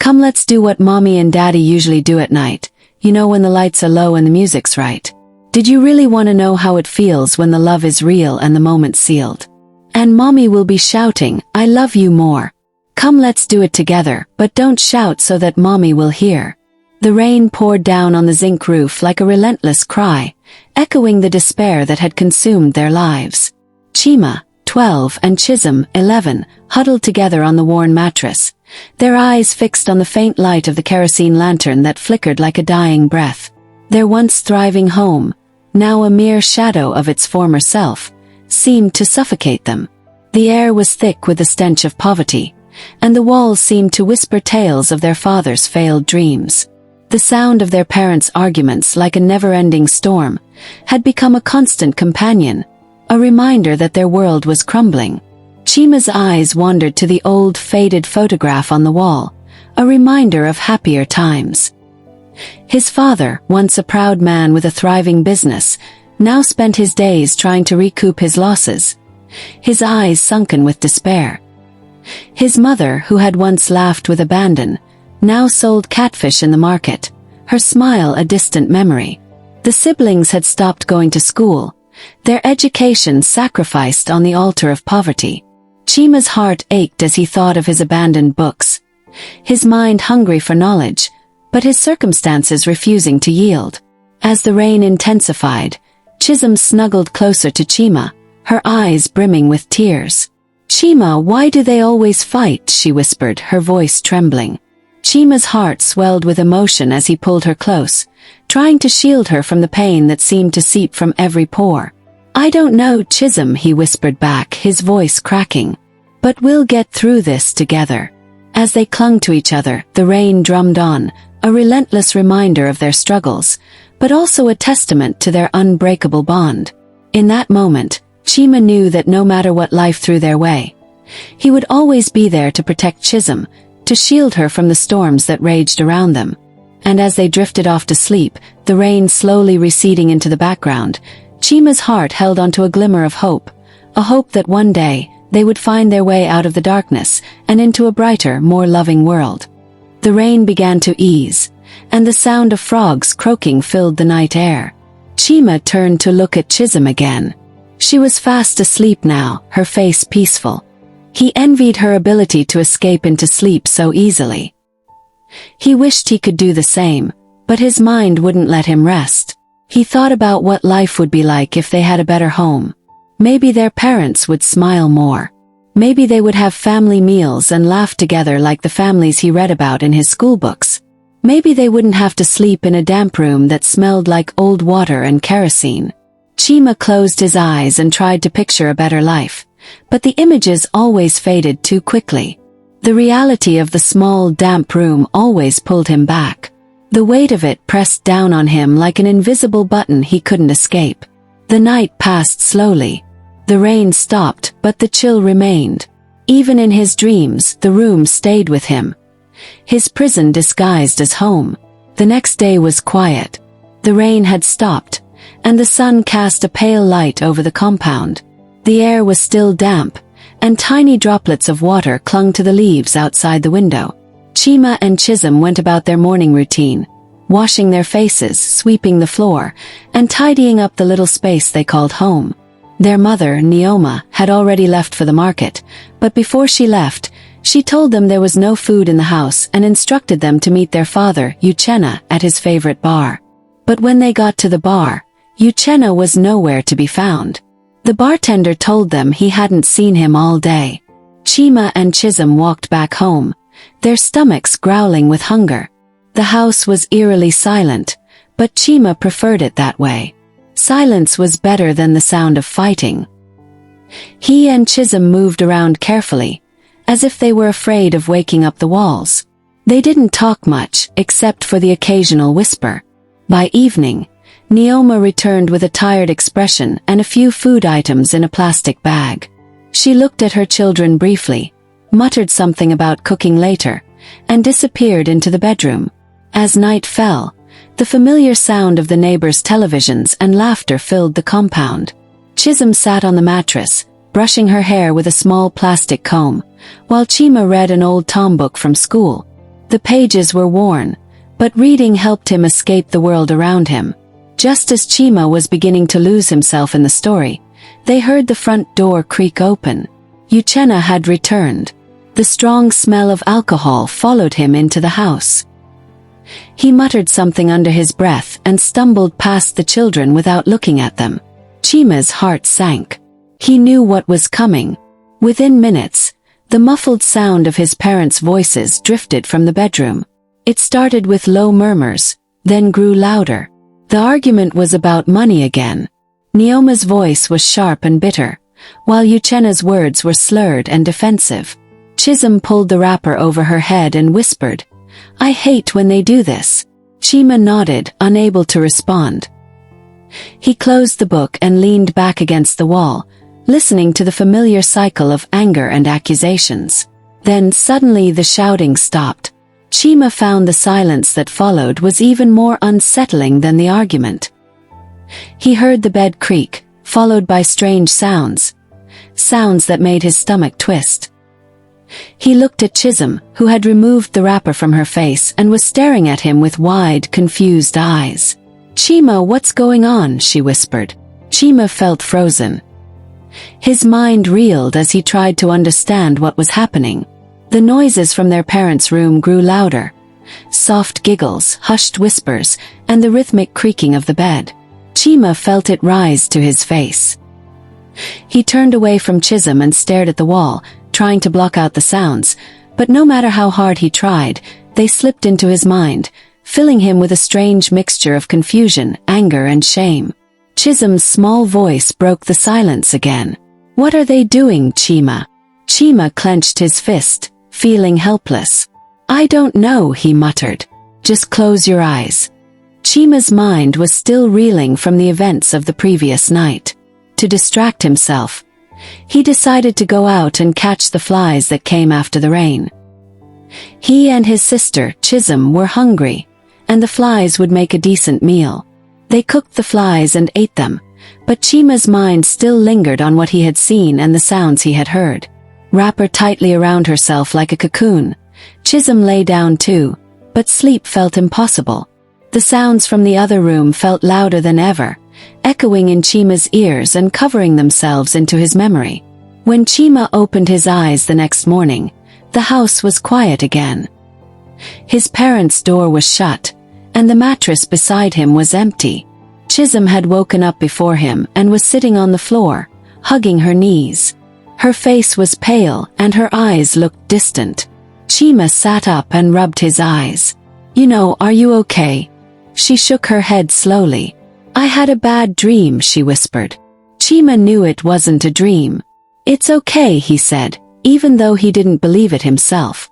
Come, let's do what Mommy and Daddy usually do at night. You know, when the lights are low and the music's right. Did you really want to know how it feels when the love is real and the moment sealed? And Mommy will be shouting, I love you more. Come, let's do it together, but don't shout so that Mommy will hear. The rain poured down on the zinc roof like a relentless cry, echoing the despair that had consumed their lives. Chima, 12, and Chisholm, 11, huddled together on the worn mattress, their eyes fixed on the faint light of the kerosene lantern that flickered like a dying breath. Their once thriving home, now a mere shadow of its former self, seemed to suffocate them. The air was thick with the stench of poverty, and the walls seemed to whisper tales of their father's failed dreams. The sound of their parents' arguments, like a never-ending storm, had become a constant companion, a reminder that their world was crumbling. Chima's eyes wandered to the old, faded photograph on the wall, a reminder of happier times. His father, once a proud man with a thriving business, now spent his days trying to recoup his losses, his eyes sunken with despair. His mother, who had once laughed with abandon, now sold catfish in the market, her smile a distant memory. The siblings had stopped going to school, their education sacrificed on the altar of poverty. Chima's heart ached as he thought of his abandoned books, his mind hungry for knowledge, but his circumstances refusing to yield. As the rain intensified, Chisholm snuggled closer to Chima, her eyes brimming with tears. Chima, why do they always fight? She whispered, her voice trembling. Chima's heart swelled with emotion as he pulled her close, trying to shield her from the pain that seemed to seep from every pore. I don't know, Chisholm, he whispered back, his voice cracking. But we'll get through this together. As they clung to each other, the rain drummed on, a relentless reminder of their struggles, but also a testament to their unbreakable bond. In that moment, Chima knew that no matter what life threw their way, he would always be there to protect Chisholm, to shield her from the storms that raged around them. And as they drifted off to sleep, the rain slowly receding into the background, Chima's heart held onto a glimmer of hope, a hope that one day they would find their way out of the darkness and into a brighter, more loving world. The rain began to ease, and the sound of frogs croaking filled the night air. Chima turned to look at Chisholm again. She was fast asleep now, her face peaceful. He envied her ability to escape into sleep so easily. He wished he could do the same, but his mind wouldn't let him rest. He thought about what life would be like if they had a better home. Maybe their parents would smile more. Maybe they would have family meals and laugh together like the families he read about in his school books. Maybe they wouldn't have to sleep in a damp room that smelled like old water and kerosene. Chima closed his eyes and tried to picture a better life, but the images always faded too quickly. The reality of the small, damp room always pulled him back. The weight of it pressed down on him like an invisible button he couldn't escape. The night passed slowly. The rain stopped, but the chill remained. Even in his dreams, the room stayed with him, his prison disguised as home. The next day was quiet. The rain had stopped, and the sun cast a pale light over the compound. The air was still damp, and tiny droplets of water clung to the leaves outside the window. Chima and Chisholm went about their morning routine, washing their faces, sweeping the floor, and tidying up the little space they called home. Their mother, Neoma, had already left for the market, but before she left, she told them there was no food in the house and instructed them to meet their father, Uchenna, at his favorite bar. But when they got to the bar, Uchenna was nowhere to be found. The bartender told them he hadn't seen him all day. Chima and Chisholm walked back home, their stomachs growling with hunger. The house was eerily silent, but Chima preferred it that way. Silence was better than the sound of fighting. He and Chisholm moved around carefully, as if they were afraid of waking up the walls. They didn't talk much, except for the occasional whisper. By evening, Neoma returned with a tired expression and a few food items in a plastic bag. She looked at her children briefly, muttered something about cooking later, and disappeared into the bedroom. As night fell, the familiar sound of the neighbors' televisions and laughter filled the compound. Chisholm sat on the mattress, brushing her hair with a small plastic comb, while Chima read an old Tom book from school. The pages were worn, but reading helped him escape the world around him. Just as Chima was beginning to lose himself in the story, they heard the front door creak open. Uchenna had returned. The strong smell of alcohol followed him into the house. He muttered something under his breath and stumbled past the children without looking at them. Chima's heart sank. He knew what was coming. Within minutes, the muffled sound of his parents' voices drifted from the bedroom. It started with low murmurs, then grew louder. The argument was about money again. Neoma's voice was sharp and bitter, while Uchenna's words were slurred and defensive. Chisholm pulled the wrapper over her head and whispered, "I hate when they do this." Chima nodded, unable to respond. He closed the book and leaned back against the wall, listening to the familiar cycle of anger and accusations. Then suddenly the shouting stopped. Chima found the silence that followed was even more unsettling than the argument. He heard the bed creak, followed by strange sounds that made his stomach twist. He looked at Chisholm, who had removed the wrapper from her face and was staring at him with wide, confused eyes. "Chima, what's going on?" she whispered. Chima felt frozen. His mind reeled as he tried to understand what was happening. The noises from their parents' room grew louder. Soft giggles, hushed whispers, and the rhythmic creaking of the bed. Chima felt it rise to his face. He turned away from Chisholm and stared at the wall, trying to block out the sounds, but no matter how hard he tried, they slipped into his mind, filling him with a strange mixture of confusion, anger, and shame. Chisholm's small voice broke the silence again. "What are they doing, Chima?" Chima clenched his fist, feeling helpless. "I don't know," he muttered. "Just close your eyes." Chima's mind was still reeling from the events of the previous night. To distract himself, he decided to go out and catch the flies that came after the rain. He and his sister, Chisholm, were hungry, and the flies would make a decent meal. They cooked the flies and ate them, but Chima's mind still lingered on what he had seen and the sounds he had heard. Wrap her tightly around herself like a cocoon. Chisholm lay down too, but sleep felt impossible. The sounds from the other room felt louder than ever, echoing in Chima's ears and covering themselves into his memory. When Chima opened his eyes the next morning, the house was quiet again. His parents' door was shut, and the mattress beside him was empty. Chisholm had woken up before him and was sitting on the floor, hugging her knees. Her face was pale and her eyes looked distant. Chima sat up and rubbed his eyes. "You know, are you okay?" She shook her head slowly. "I had a bad dream," she whispered. Chima knew it wasn't a dream. "It's okay," he said, even though he didn't believe it himself.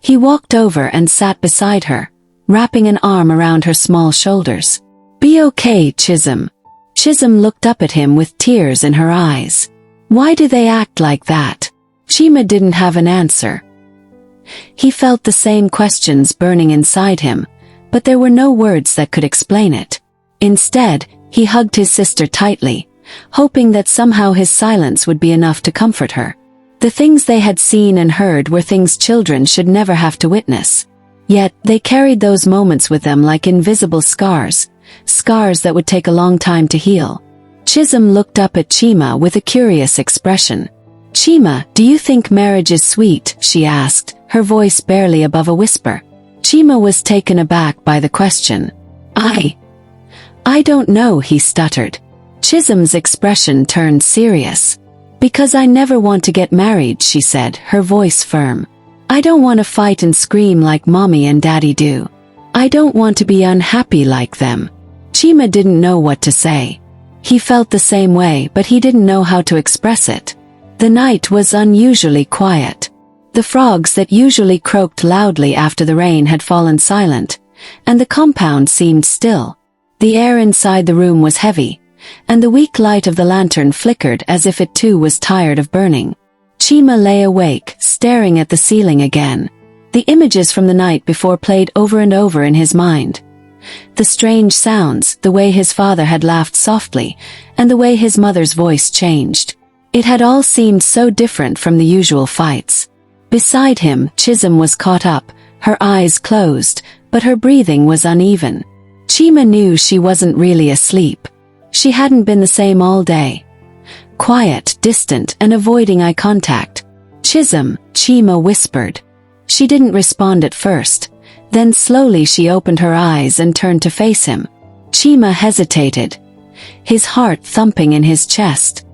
He walked over and sat beside her, wrapping an arm around her small shoulders. "Be okay, Chisholm." Chisholm looked up at him with tears in her eyes. "Why do they act like that?" Chima didn't have an answer. He felt the same questions burning inside him, but there were no words that could explain it. Instead, he hugged his sister tightly, hoping that somehow his silence would be enough to comfort her. The things they had seen and heard were things children should never have to witness. Yet, they carried those moments with them like invisible scars that would take a long time to heal. Chisholm looked up at Chima with a curious expression. "Chima, do you think marriage is sweet?" she asked, her voice barely above a whisper. Chima was taken aback by the question. I don't know," he stuttered. Chisholm's expression turned serious. "Because I never want to get married," she said, her voice firm. "I don't want to fight and scream like Mommy and Daddy do. I don't want to be unhappy like them." Chima didn't know what to say. He felt the same way, but he didn't know how to express it. The night was unusually quiet. The frogs that usually croaked loudly after the rain had fallen silent, and the compound seemed still. The air inside the room was heavy, and the weak light of the lantern flickered as if it too was tired of burning. Chima lay awake, staring at the ceiling again. The images from the night before played over and over in his mind. The strange sounds, the way his father had laughed softly, and the way his mother's voice changed. It had all seemed so different from the usual fights. Beside him, Chisholm was caught up, her eyes closed, but her breathing was uneven. Chima knew she wasn't really asleep. She hadn't been the same all day. Quiet, distant, and avoiding eye contact. "Chisholm," Chima whispered. She didn't respond at first. Then slowly she opened her eyes and turned to face him. Chima hesitated, his heart thumping in his chest.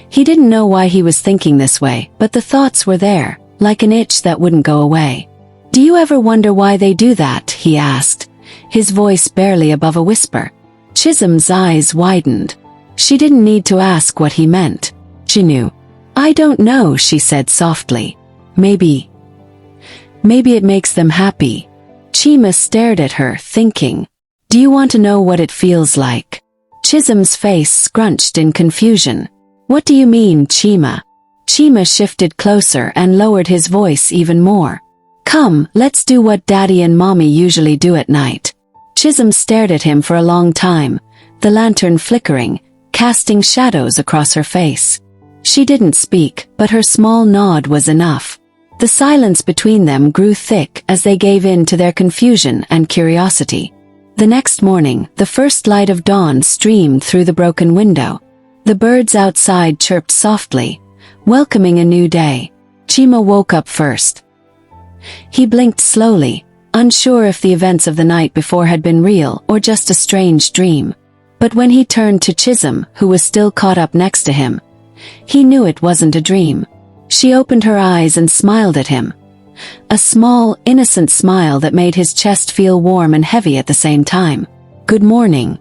He didn't know why he was thinking this way, but the thoughts were there, like an itch that wouldn't go away. "Do you ever wonder why they do that?" he asked, his voice barely above a whisper. Chisholm's eyes widened. She didn't need to ask what he meant. She knew. "I don't know," she said softly. Maybe it makes them happy." Chima stared at her, thinking, "Do you want to know what it feels like?" Chisholm's face scrunched in confusion. "What do you mean, Chima?" Chima shifted closer and lowered his voice even more. "Come, let's do what Daddy and Mommy usually do at night." Chisholm stared at him for a long time, the lantern flickering, casting shadows across her face. She didn't speak, but her small nod was enough. The silence between them grew thick as they gave in to their confusion and curiosity. The next morning, the first light of dawn streamed through the broken window. The birds outside chirped softly, welcoming a new day. Chima woke up first. He blinked slowly, unsure if the events of the night before had been real or just a strange dream. But when he turned to Chisholm, who was still caught up next to him, he knew it wasn't a dream. She opened her eyes and smiled at him. A small, innocent smile that made his chest feel warm and heavy at the same time. "Good morning."